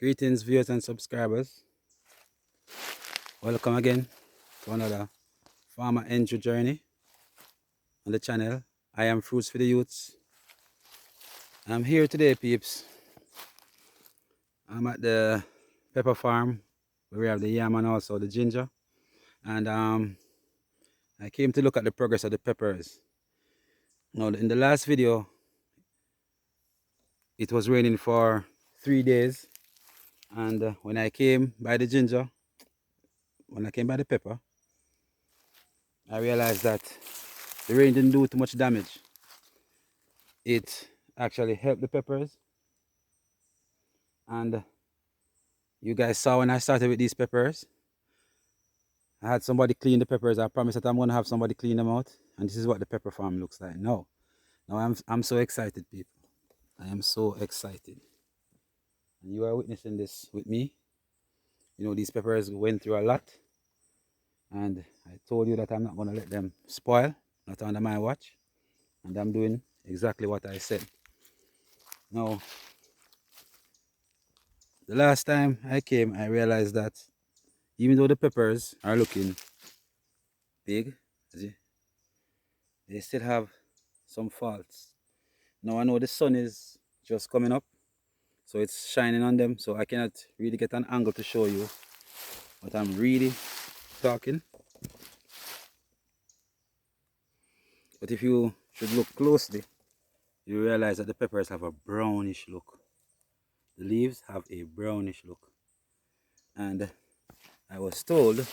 Greetings, viewers and subscribers. Welcome again to another farmer entry journey on the channel. I am Fruitsfidiyutes. I'm here today, peeps. I'm at the pepper farm where we have the yam and also the ginger. And I came to look at the progress of the peppers. Now, in the last video, it was raining for 3 days. And when I came by the ginger, when I came by the pepper, I realized that the rain didn't do too much damage. It actually helped the peppers. And you guys saw when I started with these peppers, I had somebody clean the peppers. I promised that I'm going to have somebody clean them out. And this is what the pepper farm looks like now. Now I'm so excited, people. I am so excited. And you are witnessing this with me. You know, these peppers went through a lot. And I told you that I'm not going to let them spoil, not under my watch. And I'm doing exactly what I said. Now, the last time I came, I realized that even though the peppers are looking big, they still have some faults. Now I know the sun is just coming up, so it's shining on them, so I cannot really get an angle to show you, but I'm really talking. But if you should look closely, you realize that the peppers have a brownish look. The leaves have a brownish look. And I was told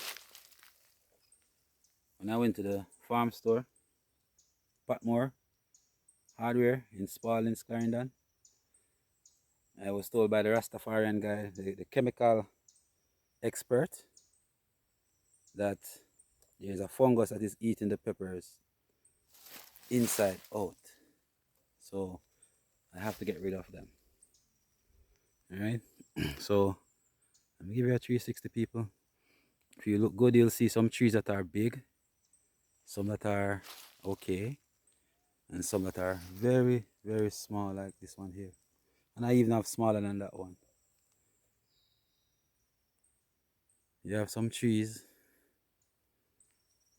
when I went to the farm store, Patmore Hardware in Spalding, Clarendon, I was told by the Rastafarian guy, the chemical expert, that there's a fungus that is eating the peppers inside out. So I have to get rid of them. Alright? So let me give you a 360, people. If you look good, you'll see some trees that are big, some that are okay, and some that are very, very small, like this one here. And I even have smaller than that one. You have some trees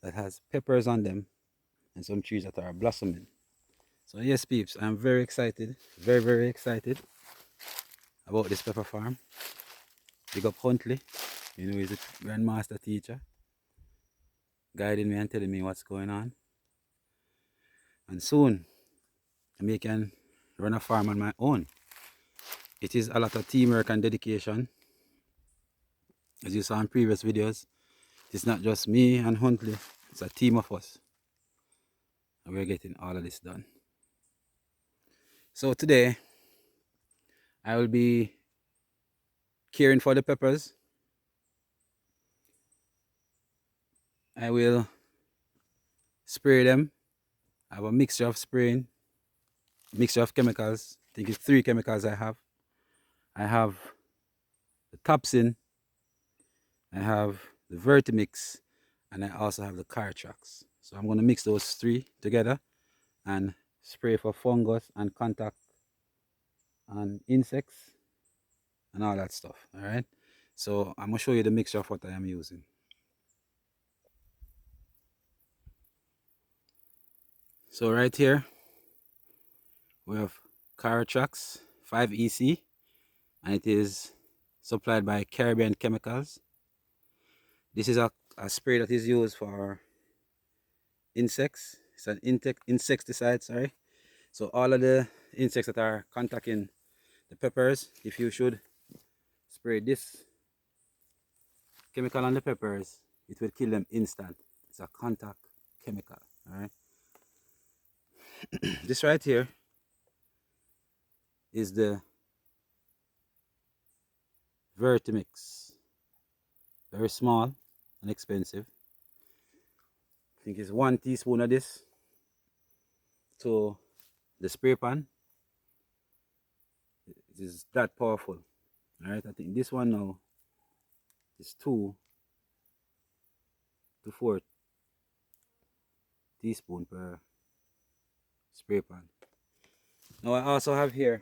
that has peppers on them and some trees that are blossoming. So yes, peeps, I'm very excited, very, very excited about this pepper farm. Big up Huntley, you know, he's a grandmaster teacher, guiding me and telling me what's going on. And soon, I can run a farm on my own. It is a lot of teamwork and dedication. As you saw in previous videos, it's not just me and Huntley, it's a team of us. And we're getting all of this done. So today, I will be caring for the peppers. I will spray them. I have a mixture of spraying, mixture of chemicals. I think it's 3 chemicals I have. I have the Topsin, I have the Vertimix, and I also have the Cartrax. So I'm going to mix those 3 together and spray for fungus and contact and insects and all that stuff. Alright, so I'm going to show you the mixture of what I am using. So right here we have Cartrax 5EC, and it is supplied by Caribbean Chemicals. This is a spray that is used for insects. It's an insecticide, sorry. So all of the insects that are contacting the peppers, if you should spray this chemical on the peppers, it will kill them instant. It's a contact chemical, alright. This right here is the Vertimix. Very small and expensive. I think it's 1 teaspoon of this to the spray pan. It is that powerful. Alright, I think this one now is 2 to 4 teaspoon per spray pan. Now I also have here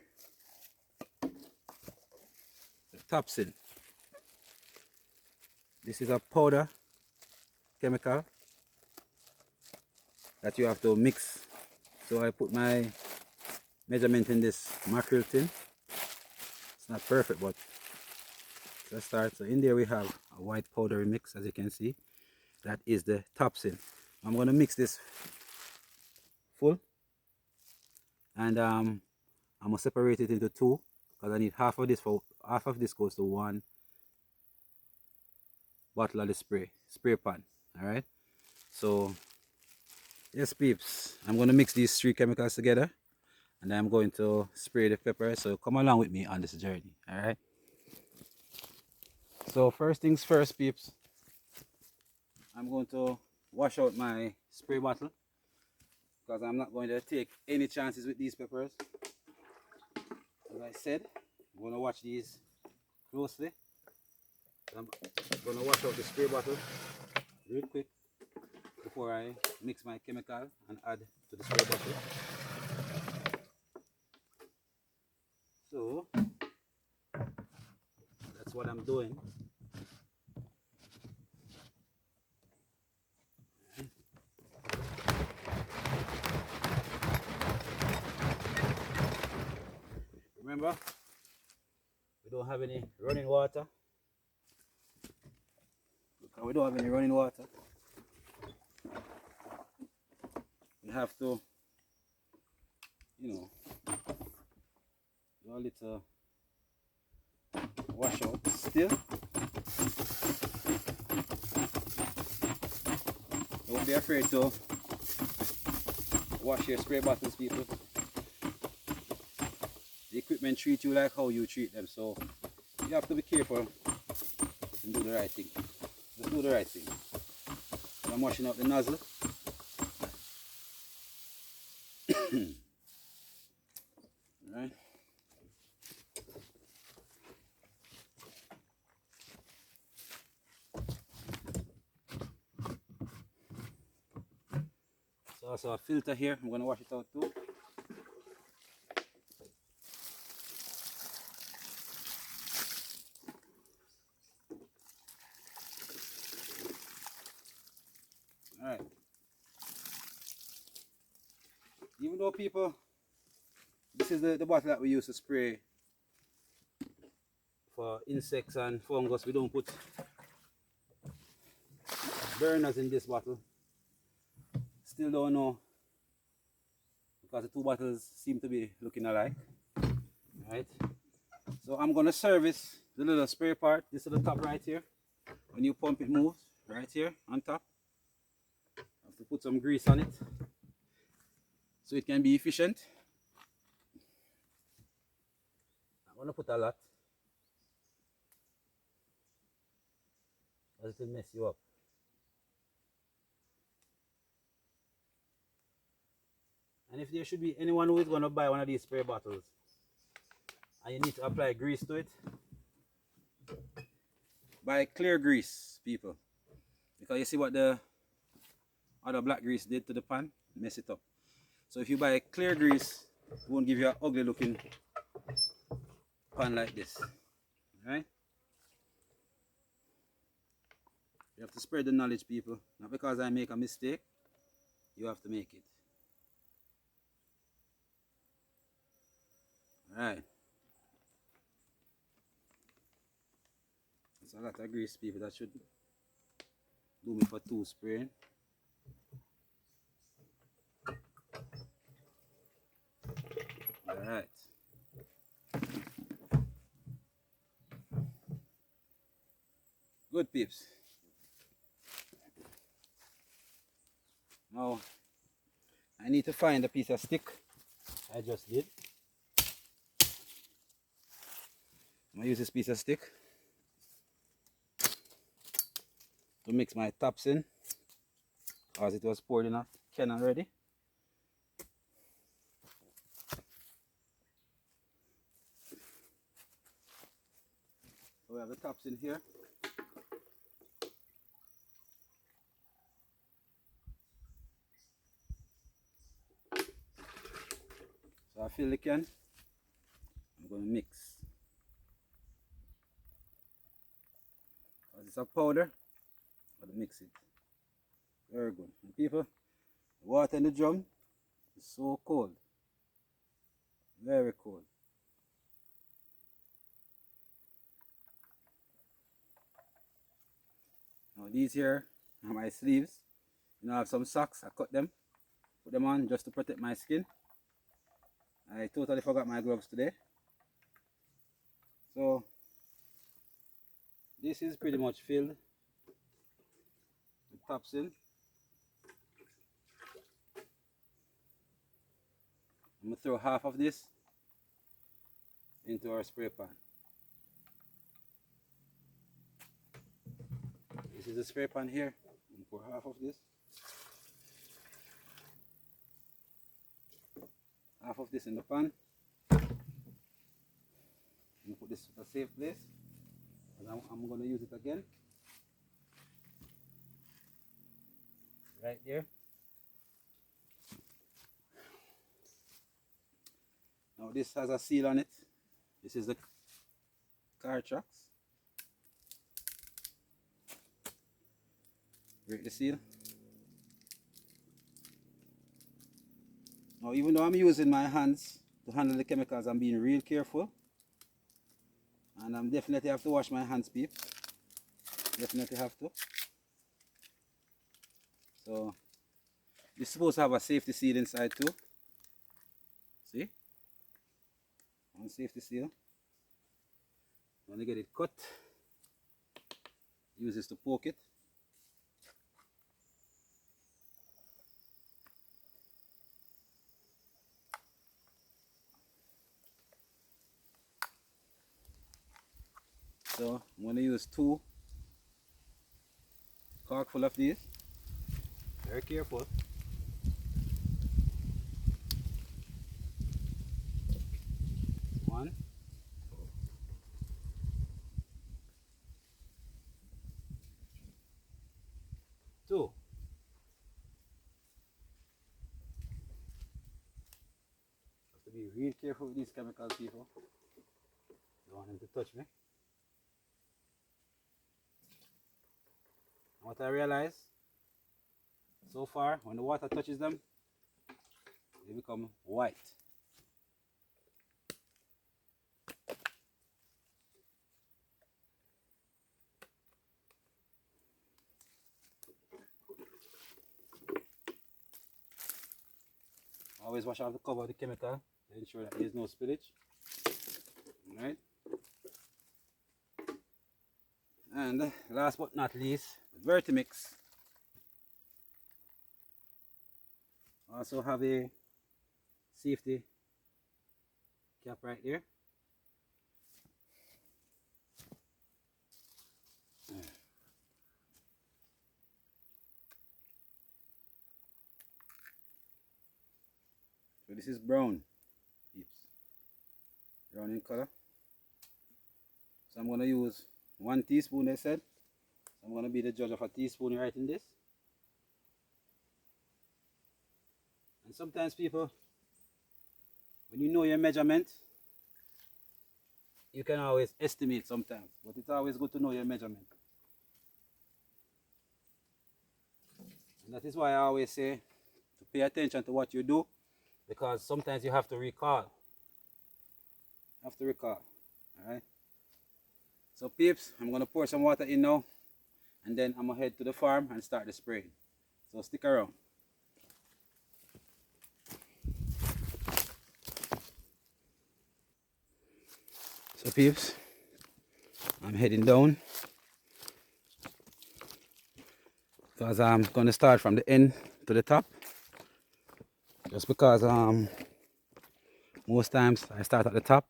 the topsin. This is a powder chemical that you have to mix. So I put my measurement in this mackerel tin. It's not perfect, but it's a start. So in there we have a white powdery mix, as you can see. That is the topsin. I'm going to mix this full, and I'm going to separate it into two, because I need half of this goes to one bottle of the spray pan. Alright, so yes peeps, I'm going to mix these three chemicals together, and I'm going to spray the pepper. So come along with me on this journey. Alright, so first things first peeps, I'm going to wash out my spray bottle, because I'm not going to take any chances with these peppers. As I said, I'm going to watch these closely. I'm going to wash out the spray bottle real quick before I mix my chemical and add to the spray bottle. So that's what I'm doing. Remember, we don't have any running water. Look, we don't have any running water. We have to, you know, do a little wash out still. Don't be afraid to wash your spray bottles, people. The equipment treat you like how you treat them, so you have to be careful and do the right thing. Just do the right thing. So I'm washing out the nozzle. Alright. So also a filter here, I'm going to wash it out too. Alright. Even though people, this is the bottle that we use to spray for insects and fungus, we don't put burners in this bottle. Still don't know, because the two bottles seem to be looking alike. Right. So I'm going to service the little spray part. This is the top right here. When you pump, it moves right here on top. Have to put some grease on it so it can be efficient. I'm going to put a lot, because it will mess you up. And if there should be anyone who is going to buy one of these spray bottles and you need to apply grease to it, buy clear grease, people. Because you see what the other black grease did to the pan? Mess it up. So if you buy clear grease, it won't give you an ugly looking pan like this. Right? You have to spread the knowledge, people. Not because I make a mistake, you have to make it. Alright. That's a lot of grease, people. That should do me for 2 spraying. Alright. Good, peeps. Now, I need to find a piece of stick. I just did. I'm going to use this piece of stick to mix my topsin, as it was poured in a can already. So we have the topsin here. So I fill the can. I'm going to mix. of powder. But mix it. Very good. And people, the water in the drum is so cold. Very cold. Now these here are my sleeves. You know, I have some socks. I cut them, put them on just to protect my skin. I totally forgot my gloves today. So this is pretty much filled with topsil. I'm going to throw half of this into our spray pan. This is the spray pan here. I'm pour half of this. Half of this in the pan. I'm going to put this in a safe place. I'm going to use it again. Right there. Now this has a seal on it. This is the car tracks. Break the seal. Now even though I'm using my hands to handle the chemicals, I'm being real careful. And I'm definitely have to wash my hands, peeps. Definitely have to. So this is supposed to have a safety seal inside too. See? One safety seal. When you get it cut, use this to poke it. So I'm going to use 2 cork full of these. Very careful. One. 2. Have to be real careful with these chemicals, people. Don't want them to touch me. And what I realize so far, when the water touches them, they become white. Always wash off the cover of the chemical to ensure that there is no spillage. Alright. And last but not least, the Vertimix. Also have a safety cap right there. So this is brown, peeps. Brown in color. So I'm going to use 1 teaspoon, they said. So I'm going to be the judge of a teaspoon right in this. And sometimes people, when you know your measurement, you can always estimate sometimes. But it's always good to know your measurement. And that is why I always say to pay attention to what you do. Because sometimes you have to recall. Alright. So peeps, I'm going to pour some water in now. And then I'm going to head to the farm and start the spraying. So stick around. So peeps, I'm heading down. Because I'm going to start from the end to the top. Just because most times I start at the top.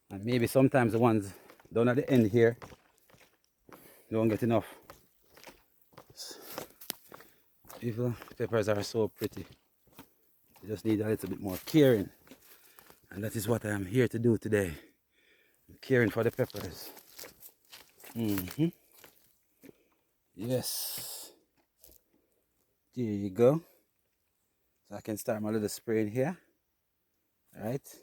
And maybe sometimes the ones down at the end here don't get enough. People, peppers are so pretty. They just need a little bit more caring. And that is what I am here to do today. I'm caring for the peppers. Yes. There you go. So I can start my little spraying here. Alright.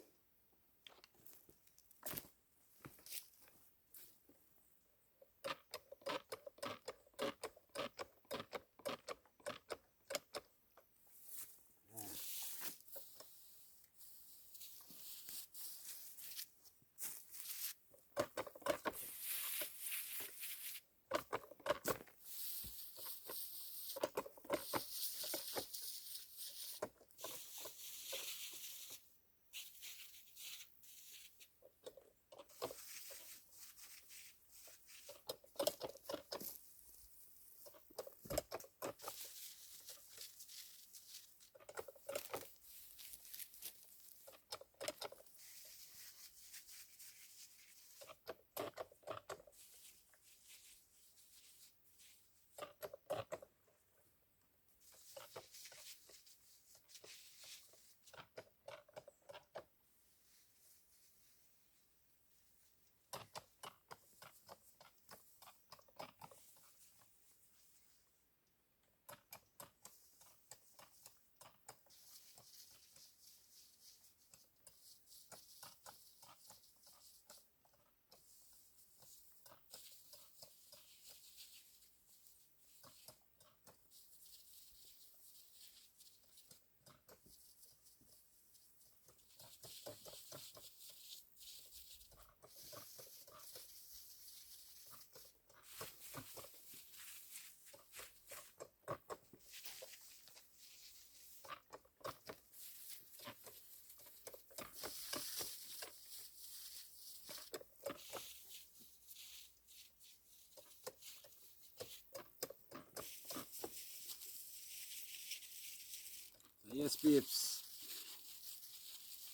Yes, peeps.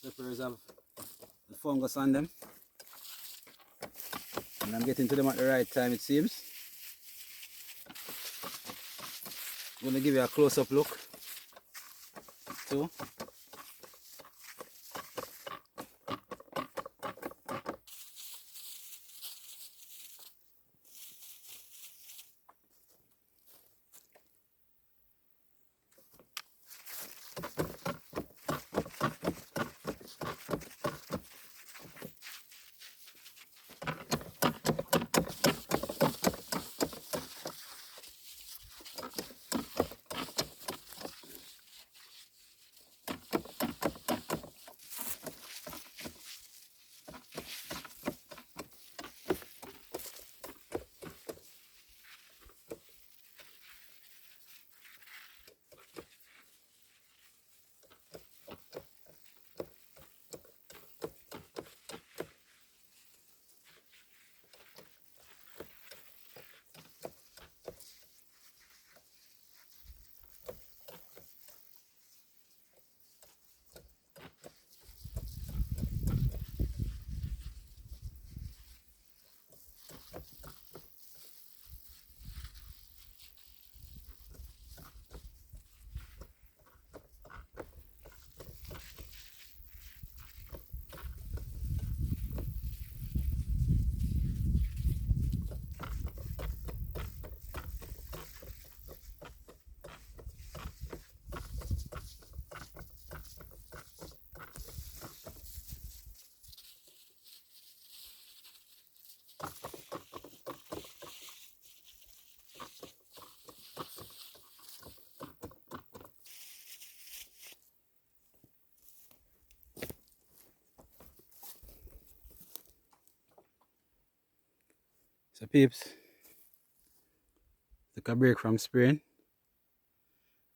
Peppers have the fungus on them. And I'm getting to them at the right time, it seems. I'm going to give you a close-up look too. So peeps, took a break from spraying.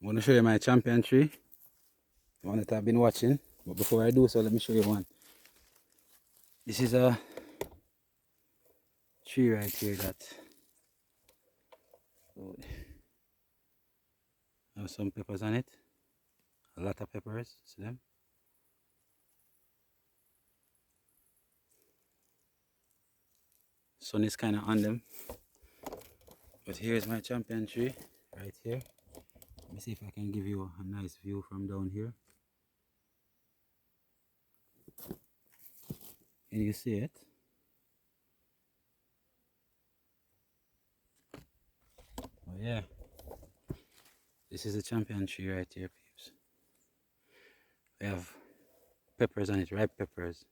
I'm going to show you my champion tree, the one that I've been watching. But before I do so, let me show you one. This is a tree right here that has some peppers on it. A lot of peppers, see them? Sun is kind of on them. But here's my champion tree right here. Let me see if I can give you a nice view from down here. Can you see it? Oh yeah. This is the champion tree right here, peeps. We have peppers on it, ripe peppers.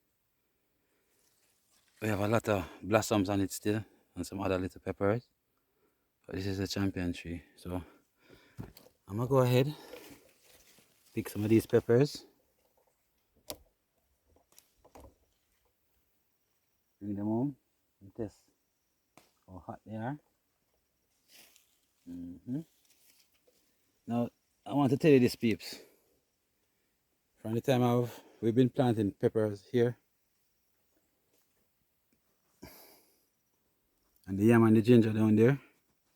We have a lot of blossoms on it still, and some other little peppers. But this is the champion tree. So I'm gonna go ahead, pick some of these peppers. Bring them home and test how hot they are. Now, I want to tell you this, peeps. From the time we've been planting peppers here, and the yam and the ginger down there,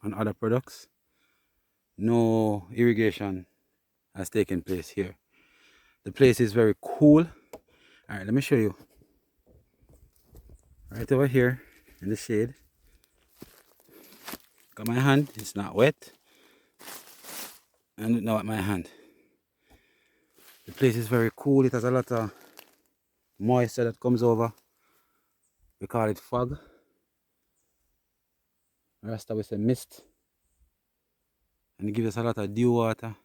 and other products, no irrigation has taken place here. The place is very cool. Alright, let me show you. Right over here in the shade. Got my hand, it's not wet. And now at my hand. The place is very cool. It has a lot of moisture that comes over. We call it fog. Rasta we say mist. And it gives us a lot of dew water.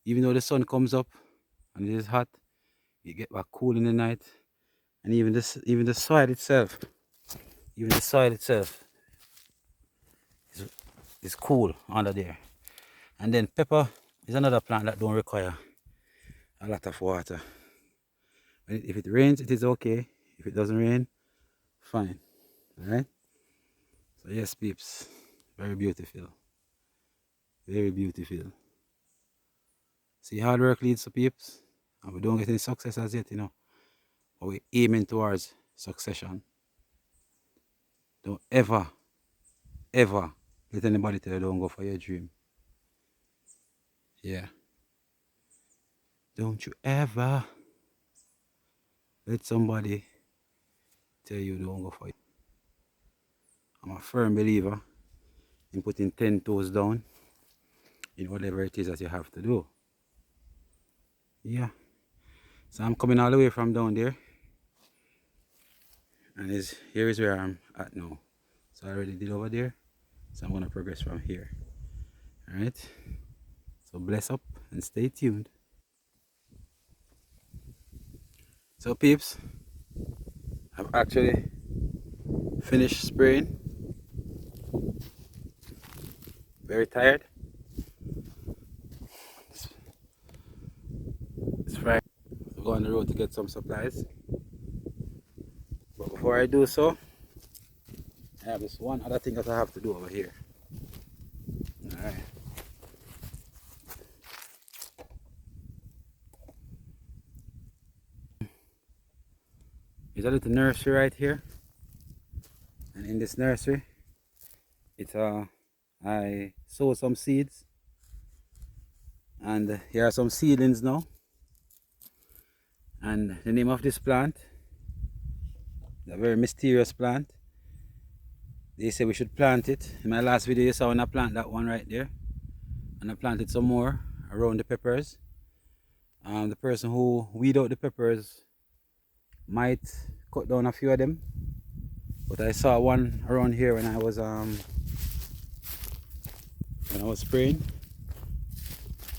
Even though the sun comes up and it is hot, you get back cool in the night. And even the soil itself, is cool under there. And then pepper is another plant that don't require a lot of water. If it rains, it is okay. If it doesn't rain, fine. Alright? So yes, peeps, very beautiful. Very beautiful. See, hard work leads to peeps. And we don't get any success as yet, but we're aiming towards succession. Don't ever let anybody tell you don't go for your dream. Yeah. Don't you ever let somebody tell you don't go for it. I'm a firm believer in putting 10 toes down in whatever it is that you have to do. Yeah. So I'm coming all the way from down there. And here is where I'm at now. So I already did over there. So I'm going to progress from here. Alright. So bless up and stay tuned. So peeps, I've actually finished spraying. Very tired. It's Friday. So go on the road to get some supplies. But before I do so, I have this one other thing that I have to do over here. Alright. There's a little nursery right here. And in this nursery, I sow some seeds. And here are some seedlings now. And the name of this plant, a very mysterious plant. They say we should plant it. In my last video you saw when I plant that one right there. And I planted some more around the peppers. The person who weed out the peppers might cut down a few of them. But I saw one around here when I was spraying.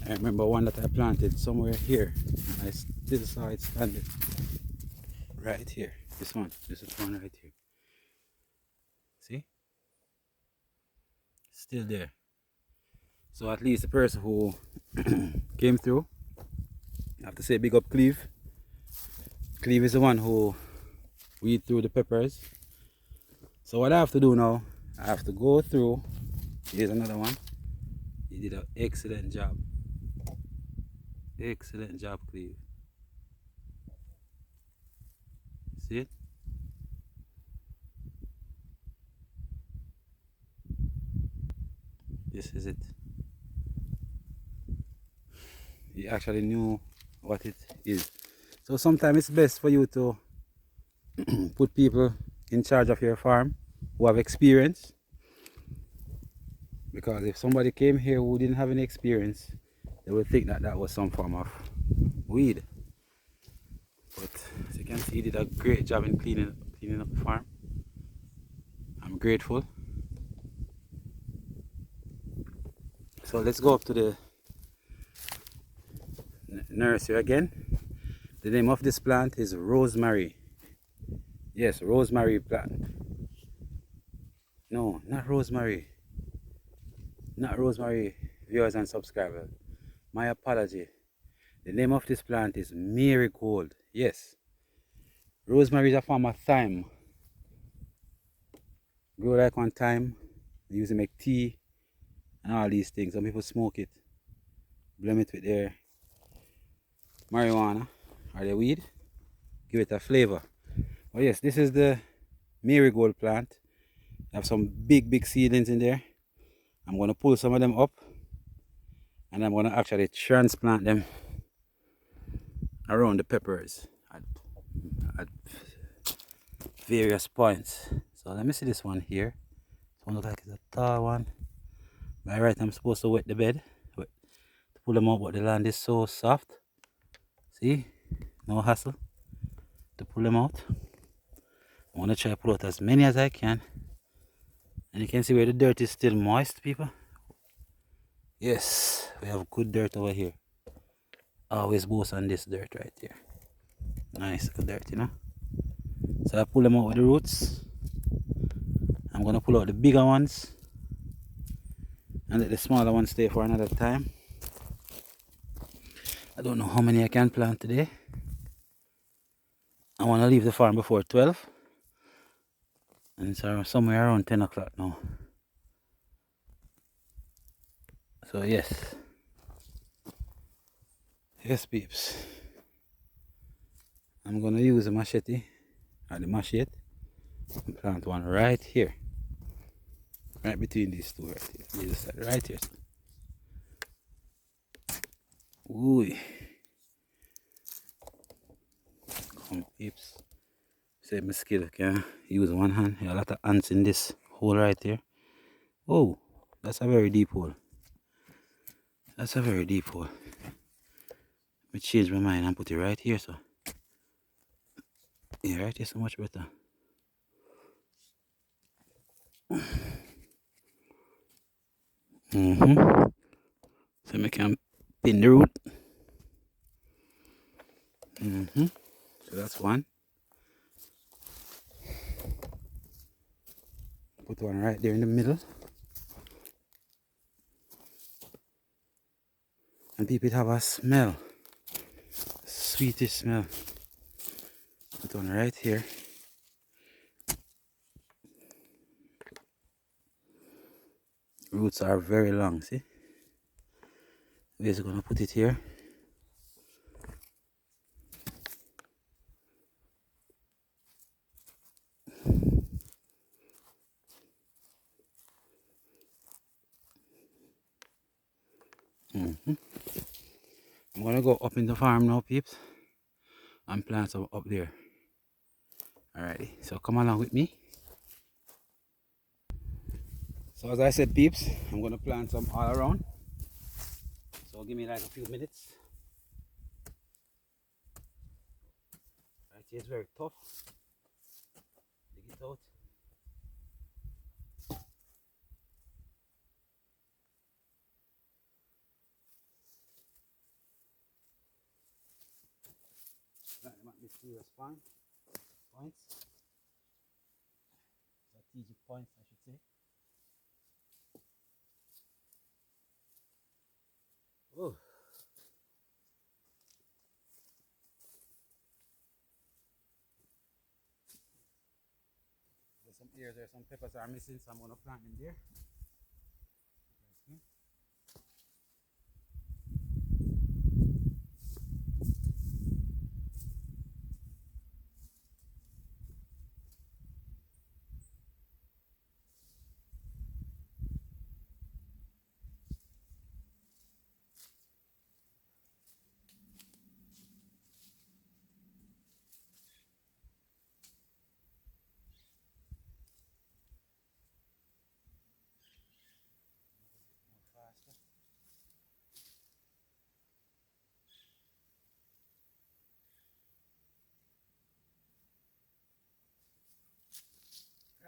I remember one that I planted somewhere here, and I still saw it standing right here. This one right here. See? Still there. So at least the person who came through, I have to say big up Cleve. Cleve is the one who weed through the peppers. So what I have to do now, I have to go through. Here's another one. He did an excellent job. Excellent job, Cleve. See it? This is it. He actually knew what it is. So sometimes it's best for you to put people in charge of your farm who have experience. Because if somebody came here who didn't have any experience, they would think that that was some form of weed. But as you can see, he did a great job in cleaning up the farm. I'm grateful. So let's go up to the nursery again. The name of this plant is rosemary. Yes, rosemary plant. No, not rosemary. Not rosemary, viewers and subscribers. My apology. The name of this plant is marigold. Yes. Rosemary is a form of thyme. Grow like on thyme. They use it to make tea and all these things. Some people smoke it. Blend it with their marijuana or their weed. Give it a flavor. But yes, this is the marigold plant. I have some big seedlings in there. I'm going to pull some of them up. And I'm going to actually transplant them around the peppers at various points. So let me see this one here. This one looks like it's a tall one. By right, I'm supposed to wet the bed to pull them out, but the land is so soft. See, no hassle to pull them out. I want to try to pull out as many as I can. And you can see where the dirt is still moist, people. Yes, we have good dirt over here. Always boast on this dirt right there. Nice good dirt, you know. So I pull them out with the roots. I'm gonna pull out the bigger ones and let the smaller ones stay for another time. I don't know how many I can plant today. I want to leave the farm before 12. And it's somewhere around 10 o'clock now. So yes. Yes, peeps. I'm gonna use a machete or the machete and plant one right here. Right between these two right here. Right here. Ooh. Peeps. Say my skill can use one hand. There are a lot of ants in this hole right here. Oh, that's a very deep hole. That's a very deep hole. I change my mind and put it right here, so yeah, right here so much better. So I can pin the root. So that's one. Put one right there in the middle. And people have a smell. Sweetish smell. Put one right here. Roots are very long, see? We're just gonna put it here. I'm gonna go up in the farm now, peeps, and plant some up there. Alrighty, so come along with me. So as I said, peeps, I'm gonna plant some all around. So give me like a few minutes. Right here is very tough. Dig it out. Plant them at mysterious points. Strategic points, I should say. Oh. There's some ears there, some peppers are missing, so I'm gonna plant them there.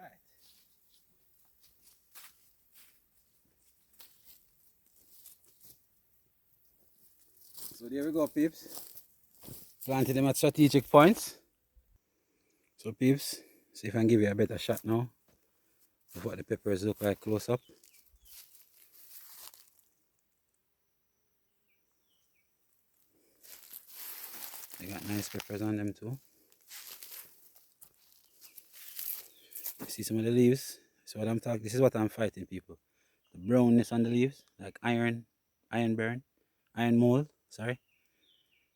Right. So there we go, peeps. Planted them at strategic points. So peeps, see if I can give you a better shot now of what the peppers look like close up. They got nice peppers on them too. You see some of the leaves? So what I'm talking, this is what I'm fighting, people. The brownness on the leaves, like iron burn, iron mold, sorry.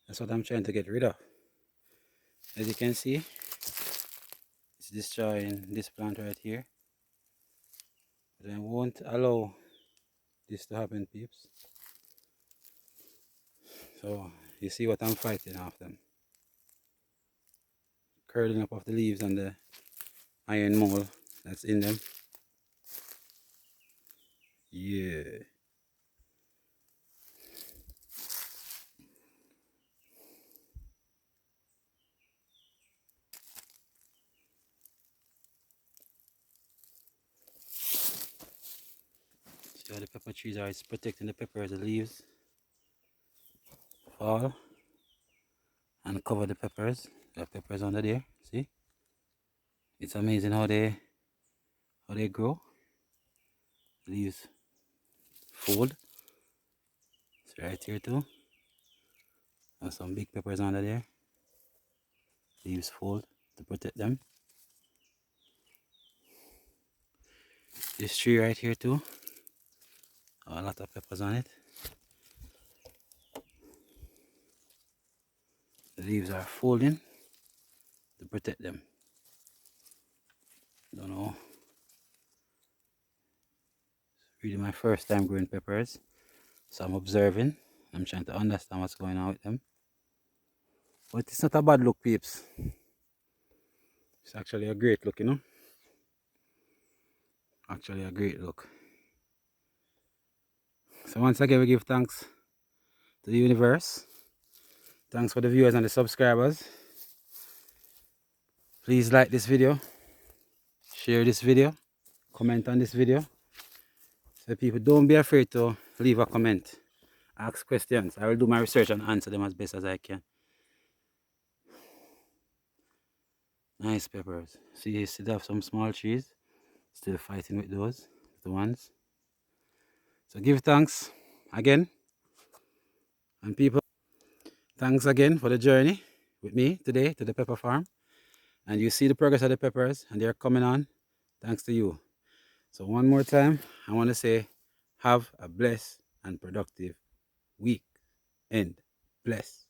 That's what I'm trying to get rid of. As you can see, it's destroying this plant right here. But I won't allow this to happen, peeps. So you see what I'm fighting off them. Curling up of the leaves and the iron mold that's in them. Yeah. See how the pepper trees are, it's protecting the peppers, the leaves fall and cover the peppers. The peppers under there, see? It's amazing how they grow. Leaves fold. It's right here too. There's some big peppers under there. Leaves fold to protect them. This tree right here too. A lot of peppers on it. The leaves are folding to protect them. Don't know. It's really my first time growing peppers. So I'm observing. I'm trying to understand what's going on with them. But it's not a bad look, peeps. It's actually a great look, you know. Actually a great look. So once again, we give thanks to the universe. Thanks for the viewers and the subscribers. Please like this video, share this video, comment on this video. So people, don't be afraid to leave a comment, ask questions. I will do my research and answer them as best as I can. Nice peppers. See, you still have some small trees. Still fighting with those, the ones. So give thanks again. And people, thanks again for the journey with me today to the pepper farm. And you see the progress of the peppers and they're coming on thanks to you. So one more time, I want to say, have a blessed and productive week. End. Bless.